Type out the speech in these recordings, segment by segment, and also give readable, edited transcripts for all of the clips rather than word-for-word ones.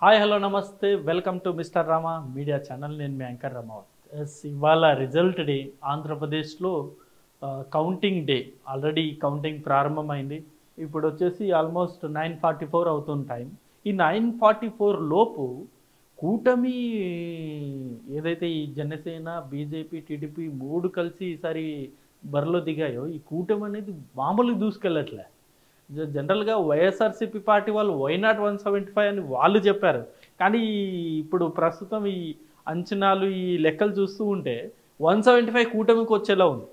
Hi hello నమస్తే welcome to mister Rama media channel. నేను మీ anchor Ramavath. ఇవాళ రిజల్ట్ డే ఆంధ్రప్రదేశ్లో కౌంటింగ్ డే. ఆల్రెడీ కౌంటింగ్ ప్రారంభమైంది. ఇప్పుడు వచ్చేసి ఆల్మోస్ట్ 9:44 అవుతుంది టైం. ఈ 9:44 లోపు కూటమి ఏదైతే ఈ జనసేన బీజేపీ టీడీపీ మూడు కలిసి ఈసారి బరిలో దిగాయో ఈ కూటమి అనేది మామూలుగా దూసుకెళ్ళట్లే. జనరల్గా వైఎస్ఆర్సీపీ పార్టీ వాళ్ళు వైనాట్ 175 అని వాళ్ళు చెప్పారు. కానీ ఇప్పుడు ప్రస్తుతం ఈ అంచనాలు ఈ లెక్కలు చూస్తూ ఉంటే 175 కూటమికి వచ్చేలా ఉంది.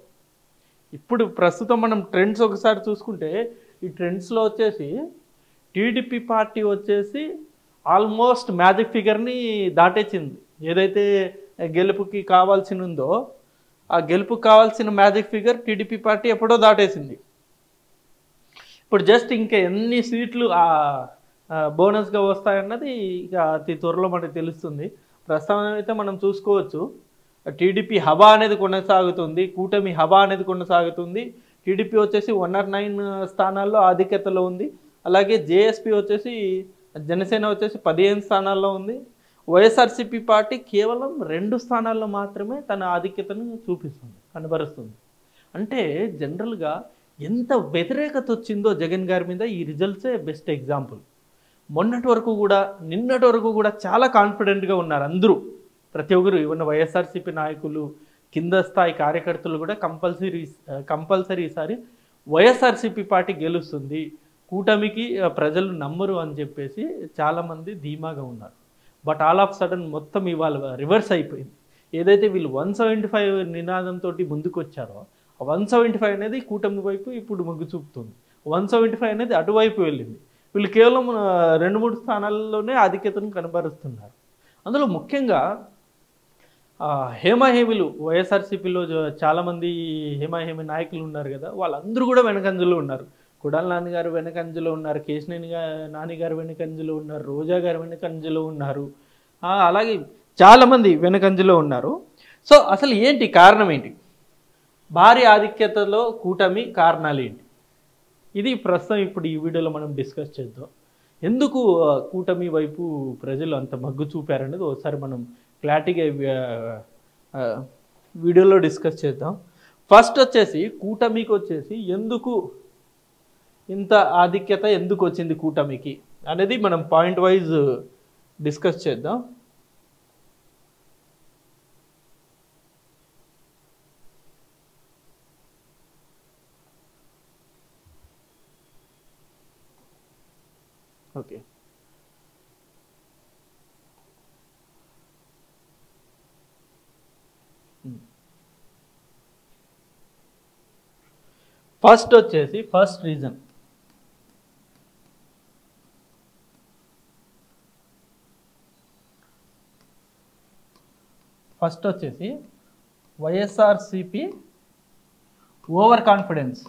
ఇప్పుడు ప్రస్తుతం మనం ట్రెండ్స్ ఒకసారి చూసుకుంటే ఈ ట్రెండ్స్లో వచ్చేసి టీడీపీ పార్టీ వచ్చేసి ఆల్మోస్ట్ మ్యాజిక్ ఫిగర్ని దాటేసింది. ఏదైతే గెలుపుకి కావాల్సి ఉందో ఆ గెలుపుకి కావాల్సిన మ్యాజిక్ ఫిగర్ టీడీపీ పార్టీ ఎప్పుడో దాటేసింది. ఇప్పుడు జస్ట్ ఇంకా ఎన్ని సీట్లు బోనస్గా వస్తాయన్నది ఇక అతి త్వరలో మనకు తెలుస్తుంది. ప్రస్తుతం అయితే మనం చూసుకోవచ్చు టీడీపీ హవా అనేది కొనసాగుతుంది, కూటమి హవా అనేది కొనసాగుతుంది. టీడీపీ వచ్చేసి 109 స్థానాల్లో ఆధిక్యతలో ఉంది. అలాగే జేఎస్పీ వచ్చేసి జనసేన వచ్చేసి 15 స్థానాల్లో ఉంది. వైఎస్ఆర్సీపీ పార్టీ కేవలం 2 స్థానాల్లో మాత్రమే తన ఆధిక్యతను కనబరుస్తుంది. అంటే జనరల్గా ఎంత వ్యతిరేకత వచ్చిందో జగన్ గారి మీద ఈ రిజల్ట్సే బెస్ట్ ఎగ్జాంపుల్. నిన్నటి వరకు కూడా చాలా కాన్ఫిడెంట్గా ఉన్నారు అందరూ, ప్రతి ఒక్కరు. ఈవెన్ వైఎస్ఆర్సీపీ నాయకులు, కింద స్థాయి కార్యకర్తలు కూడా కంపల్సరీ ఈసారి వైఎస్ఆర్సీపీ పార్టీ గెలుస్తుంది, కూటమికి ప్రజలు నమ్మరు అని చెప్పేసి చాలామంది ధీమాగా ఉన్నారు. బట్ ఆల్ ఆఫ్ సడన్ మొత్తం ఇవాళ రివర్స్ అయిపోయింది. ఏదైతే వీళ్ళు 175 నినాదంతో ముందుకు వచ్చారో 175 అనేది కూటమి వైపు ఇప్పుడు మొగ్గు చూపుతుంది. 175 అనేది అటువైపు వెళ్ళింది. వీళ్ళు కేవలం 2-3 స్థానాల్లోనే ఆధిక్యతను కనబరుస్తున్నారు. అందులో ముఖ్యంగా హేమాహేమిలు వైఎస్ఆర్సీపీలో చాలామంది హేమాహేమి నాయకులు ఉన్నారు కదా, వాళ్ళందరూ కూడా వెనకంజలో ఉన్నారు. కొడాలి నాన్నగారు వెనకంజలో ఉన్నారు, కేశినేని నాని గారు వెనకంజలో ఉన్నారు, రోజా గారు వెనకంజలో ఉన్నారు, అలాగే చాలామంది వెనకంజలో ఉన్నారు. సో అసలు ఏంటి కారణం ఏంటి? భారీ ఆధిక్యతలో కూటమి కారణాలు ఏంటి? ఇది ప్రస్తుతం ఇప్పుడు ఈ వీడియోలో మనం డిస్కస్ చేద్దాం. ఎందుకు కూటమి వైపు ప్రజలు అంత మగ్గు చూపారనేది ఒకసారి మనం క్లారిటీగా వీడియోలో డిస్కస్ చేద్దాం. ఫస్ట్ వచ్చేసి కూటమికి వచ్చేసి ఎందుకు ఇంత ఆధిక్యత ఎందుకు వచ్చింది కూటమికి అనేది మనం పాయింట్ వైజ్ డిస్కస్ చేద్దాం. ఓకే, ఫస్ట్ వచ్చేసి first reason YSRCP over confidence.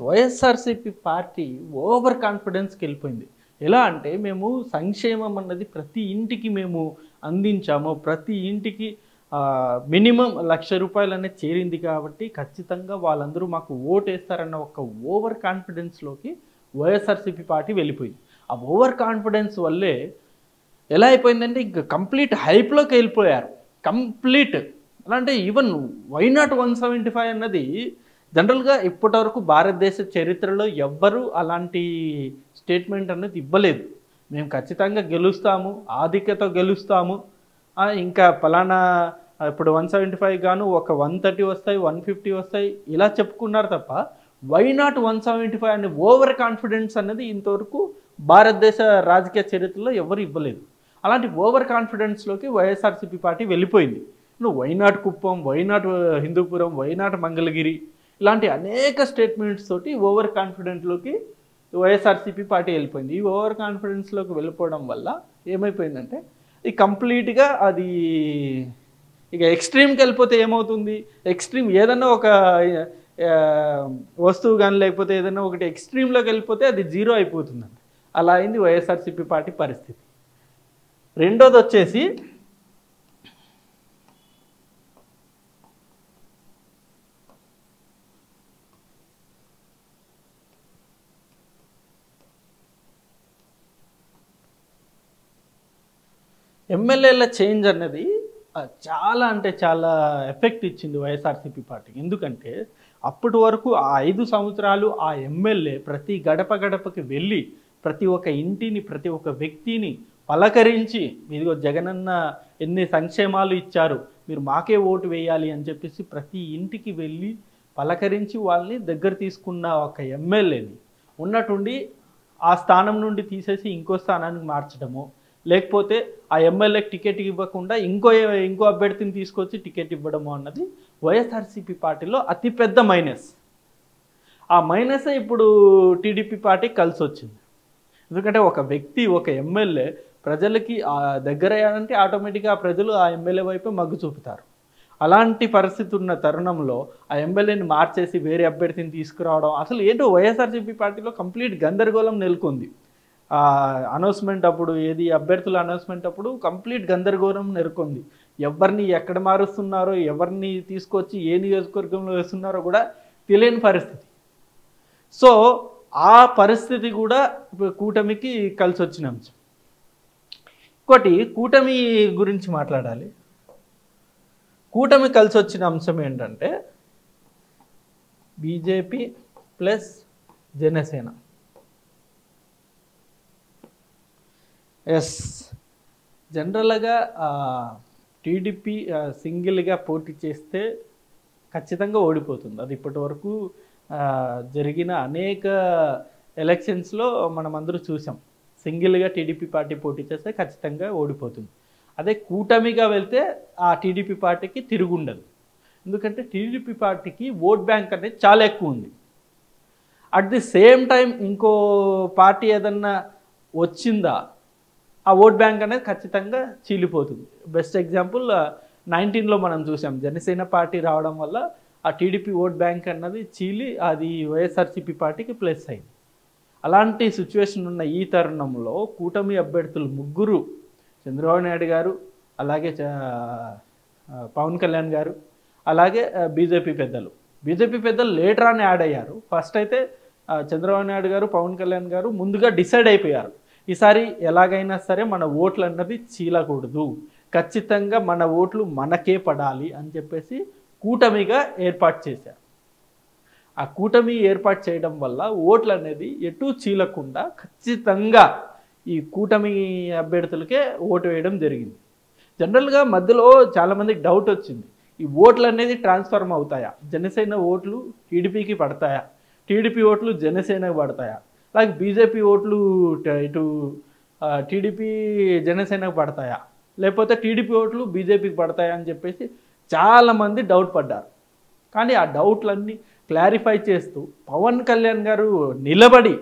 YSRCP party over కాన్ఫిడెన్స్కి వెళ్ళిపోయింది. ఎలా అంటే మేము సంక్షేమం అన్నది ప్రతి ఇంటికి మేము అందించాము, ప్రతి ఇంటికి మినిమం 1,00,000 రూపాయలు అనేది చేరింది కాబట్టి ఖచ్చితంగా వాళ్ళందరూ మాకు ఓటేస్తారన్న ఒక ఓవర్ కాన్ఫిడెన్స్లోకి వైఎస్ఆర్సీపీ పార్టీ వెళ్ళిపోయింది. ఆ ఓవర్ కాన్ఫిడెన్స్ వల్లే ఎలా అయిపోయిందంటే ఇంకా కంప్లీట్ హైప్లోకి వెళ్ళిపోయారు. కంప్లీట్ ఎలా అంటే ఈవెన్ వైనాట్ 175 అన్నది జనరల్గా ఇప్పటివరకు భారతదేశ చరిత్రలో ఎవ్వరూ అలాంటి స్టేట్మెంట్ అనేది ఇవ్వలేదు. మేము ఖచ్చితంగా గెలుస్తాము, ఆధిక్యత గెలుస్తాము, ఇంకా ఫలానా ఇప్పుడు 175 గాను ఒక 130 వస్తాయి, 150 వస్తాయి ఇలా చెప్పుకున్నారు తప్ప వైనాట్ 175 అనే ఓవర్ కాన్ఫిడెన్స్ అనేది ఇంతవరకు భారతదేశ రాజకీయ చరిత్రలో ఎవరు ఇవ్వలేదు. అలాంటి ఓవర్ కాన్ఫిడెన్స్లోకి వైఎస్ఆర్సీపీ పార్టీ వెళ్ళిపోయింది. Why not Kuppam, why not Hindupuram, why not Mangalagiri ఇలాంటి అనేక స్టేట్మెంట్స్ తోటి ఓవర్ కాన్ఫిడెంట్లోకి వైఎస్ఆర్సీపీ పార్టీ వెళ్ళిపోయింది. ఈ ఓవర్ కాన్ఫిడెన్స్లోకి వెళ్ళిపోవడం వల్ల ఏమైపోయిందంటే ఈ కంప్లీట్గా అది ఇక ఎక్స్ట్రీమ్కి వెళ్ళిపోతే ఏమవుతుంది, ఎక్స్ట్రీమ్ ఏదన్నా ఒక వస్తువు కానీ లేకపోతే ఏదైనా ఒకటి ఎక్స్ట్రీమ్లోకి వెళ్ళిపోతే అది జీరో అయిపోతుందండి. అలా అయింది వైఎస్ఆర్సీపీ పార్టీ పరిస్థితి. రెండోది వచ్చేసి ఎమ్మెల్యేల చేంజ్ అన్నది చాలా అంటే చాలా ఎఫెక్ట్ ఇచ్చింది వైఎస్ఆర్సీపీ పార్టీకి. ఎందుకంటే అప్పటి వరకు ఆ 5 సంవత్సరాలు ఆ ఎమ్మెల్యే ప్రతి గడప గడపకి వెళ్ళి ప్రతి ఒక్క ఇంటిని ప్రతి ఒక్క వ్యక్తిని పలకరించి ఇదిగో జగనన్న ఎన్ని సంక్షేమాలు ఇచ్చారు, మీరు మాకే ఓటు వేయాలి అని చెప్పేసి ప్రతి ఇంటికి వెళ్ళి పలకరించి వాళ్ళని దగ్గర తీసుకున్న ఒక ఎమ్మెల్యేని ఉన్నట్టుండి ఆ స్థానం నుండి తీసేసి ఇంకో స్థానానికి మార్చడము, లేకపోతే ఆ ఎమ్మెల్యేకి టికెట్ ఇవ్వకుండా ఇంకో అభ్యర్థిని తీసుకొచ్చి టికెట్ ఇవ్వడము అన్నది వైఎస్ఆర్సీపీ పార్టీలో అతిపెద్ద మైనస్. ఆ మైనసే ఇప్పుడు టీడీపీ పార్టీకి కలిసి వచ్చింది. ఎందుకంటే ఒక వ్యక్తి ఒక ఎమ్మెల్యే ప్రజలకి దగ్గర అయ్యాడంటే ఆటోమేటిక్గా ఆ ప్రజలు ఆ ఎమ్మెల్యే వైపే మగ్గు చూపుతారు. అలాంటి పరిస్థితి ఉన్న తరుణంలో ఆ ఎమ్మెల్యేని మార్చేసి వేరే అభ్యర్థిని తీసుకురావడం అసలు ఏంటో వైఎస్ఆర్సీపీ పార్టీలో కంప్లీట్ గందరగోళం నెలకొంది. అనౌన్స్మెంట్ అప్పుడు అభ్యర్థుల అనౌన్స్మెంట్ అప్పుడు కంప్లీట్ గందరగోళం నెలకొంది. ఎవరిని ఎక్కడ మారుస్తున్నారో ఎవరిని తీసుకొచ్చి ఏ నియోజకవర్గంలో వేస్తున్నారో కూడా తెలియని పరిస్థితి. సో ఆ పరిస్థితి కూడా కూటమికి కలిసి వచ్చిన అంశం. ఇంకోటి కూటమి గురించి మాట్లాడాలి. కూటమి కలిసి వచ్చిన అంశం ఏంటంటే బీజేపీ ప్లస్ జనసేన. ఎస్, జనరల్గా టీడీపీ సింగిల్గా పోటీ చేస్తే ఖచ్చితంగా ఓడిపోతుంది. అది ఇప్పటి వరకు జరిగిన అనేక ఎలక్షన్స్లో మనం అందరూ చూసాం. సింగిల్గా టీడీపీ పార్టీ పోటీ చేస్తే ఖచ్చితంగా ఓడిపోతుంది. అదే కూటమిగా వెళ్తే ఆ టీడీపీ పార్టీకి తిరుగుండదు. ఎందుకంటే టీడీపీ పార్టీకి ఓట్ బ్యాంక్ అనేది చాలా ఎక్కువ ఉంది. అట్ ది సేమ్ టైం ఇంకో పార్టీ ఏదన్నా వచ్చిందా ఆ ఓట్ బ్యాంక్ అనేది ఖచ్చితంగా చీలిపోతుంది. బెస్ట్ ఎగ్జాంపుల్ 19లో మనం చూసాం. జనసేన పార్టీ రావడం వల్ల ఆ టీడీపీ ఓట్ బ్యాంక్ అన్నది చీలి అది వైఎస్ఆర్సీపీ పార్టీకి ప్లస్ అయింది. అలాంటి సిచ్యువేషన్ ఉన్న ఈ తరుణంలో కూటమి అభ్యర్థులు ముగ్గురు, చంద్రబాబు నాయుడు గారు, అలాగే పవన్ కళ్యాణ్ గారు, అలాగే బీజేపీ పెద్దలు లేటర్ అని యాడ్ అయ్యారు. ఫస్ట్ అయితే చంద్రబాబు నాయుడు గారు, పవన్ కళ్యాణ్ గారు ముందుగా డిసైడ్ అయిపోయారు, ఈసారి ఎలాగైనా సరే మన ఓట్లు అన్నది చీలకూడదు, ఖచ్చితంగా మన ఓట్లు మనకే పడాలి అని చెప్పేసి కూటమిగా ఏర్పాటు చేశారు. ఆ కూటమి ఏర్పాటు చేయడం వల్ల ఓట్లు అనేది ఎటు చీలకుండా ఖచ్చితంగా ఈ కూటమి అభ్యర్థులకే ఓటు వేయడం జరిగింది. జనరల్గా మధ్యలో చాలామందికి డౌట్ వచ్చింది, ఈ ఓట్లు అనేది ట్రాన్స్ఫర్మ్ అవుతాయా, జనసేన ఓట్లు టీడీపీకి పడతాయా, టీడీపీ ఓట్లు జనసేనకు పడతాయా, అలాగే బీజేపీ ఓట్లు ఇటు టీడీపీ జనసేనకు పడతాయా, లేకపోతే టీడీపీ ఓట్లు బీజేపీకి పడతాయా అని చెప్పేసి చాలామంది డౌట్ పడ్డారు. కానీ ఆ డౌట్లన్నీ క్లారిఫై చేస్తూ పవన్ కళ్యాణ్ గారు నిలబడి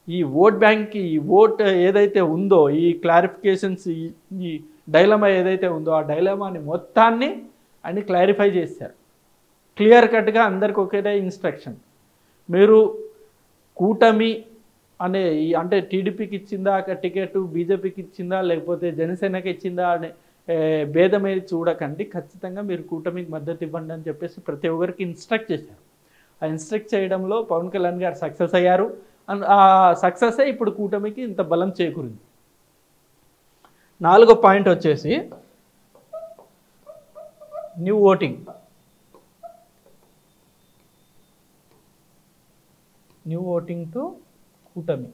ఈ ఓట్ బ్యాంక్కి ఈ ఓట్ ఏదైతే ఉందో ఈ క్లారిఫికేషన్స్ ఈ డైలమా ఏదైతే ఉందో ఆ డైలమాని మొత్తాన్ని ఆయన క్లారిఫై చేశారు. క్లియర్ కట్గా అందరికి ఒకేటే ఇన్స్ట్రక్షన్, మీరు కూటమి అనే అంటే టీడీపీకి ఇచ్చిందా టికెట్, బీజేపీకి ఇచ్చిందా లేకపోతే జనసేనకి ఇచ్చిందా అనే భేదం ఏది చూడకండి, ఖచ్చితంగా మీరు కూటమికి మద్దతు ఇవ్వండి అని చెప్పేసి ప్రతి ఒక్కరికి ఇన్స్ట్రక్ట్ చేశారు. ఆ ఇన్స్ట్రక్ట్ చేయడంలో పవన్ కళ్యాణ్ గారు సక్సెస్ అయ్యారు. అండ్ ఆ సక్సెసే ఇప్పుడు కూటమికి ఇంత బలం చేకూరింది. 4వ పాయింట్ వచ్చేసి న్యూ ఓటింగ్ టు కూటమి.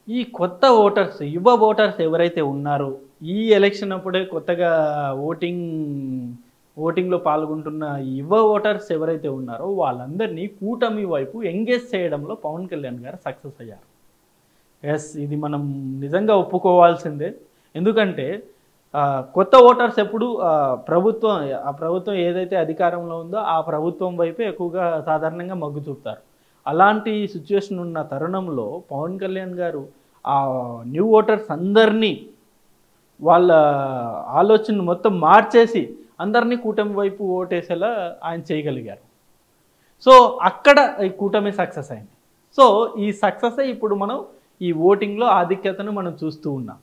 ఈ కొత్త ఓటర్స్, యువ ఓటర్స్ ఎవరైతే ఉన్నారో ఈ ఎలక్షన్ అప్పుడే కొత్తగా ఓటింగ్లో పాల్గొంటున్న యువ ఓటర్స్ ఎవరైతే ఉన్నారో వాళ్ళందరినీ కూటమి వైపు ఎంగేజ్ చేయడంలో పవన్ కళ్యాణ్ గారు సక్సెస్ అయ్యారు. ఎస్, ఇది మనం నిజంగా ఒప్పుకోవాల్సిందే. ఎందుకంటే కొత్త ఓటర్స్ ఎప్పుడు ప్రభుత్వం ఏదైతే అధికారంలో ఉందో ఆ ప్రభుత్వం వైపే ఎక్కువగా సాధారణంగా మొగ్గు చూపుతారు. అలాంటి సిచ్యువేషన్ ఉన్న తరుణంలో పవన్ కళ్యాణ్ గారు ఆ న్యూ ఓటర్స్ అందరినీ వాళ్ళ ఆలోచన మొత్తం మార్చేసి అందరినీ కూటమి వైపు ఓటేసేలా ఆయన చేయగలిగారు. సో అక్కడ ఈ కూటమి సక్సెస్ అయింది. సో ఈ సక్సెస్ ఇప్పుడు మనం ఈ ఓటింగ్లో ఆధిక్యతను మనం చూస్తూ ఉన్నాం.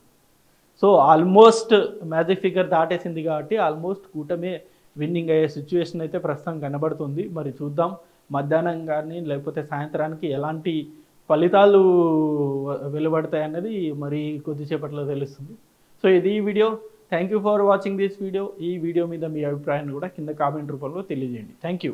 సో ఆల్మోస్ట్ మ్యాజిక్ ఫిగర్ దాటేసింది కాబట్టి ఆల్మోస్ట్ కూటమి విన్నింగ్ అయ్యే సిచ్యువేషన్ అయితే ప్రస్తుతం కనబడుతుంది. మరి చూద్దాం మధ్యాహ్నం కానీ లేకపోతే సాయంత్రానికి ఎలాంటి ఫలితాలు వెలువడతాయి అన్నది మరి కొద్దిసేపట్లో తెలుస్తుంది. సో ఇది ఈ video. Thank you for watching this video. ఈ వీడియో మీద మీ అభిప్రాయాన్ని కూడా కింద కామెంట్ రూపంలో తెలియజేయండి. Thank you.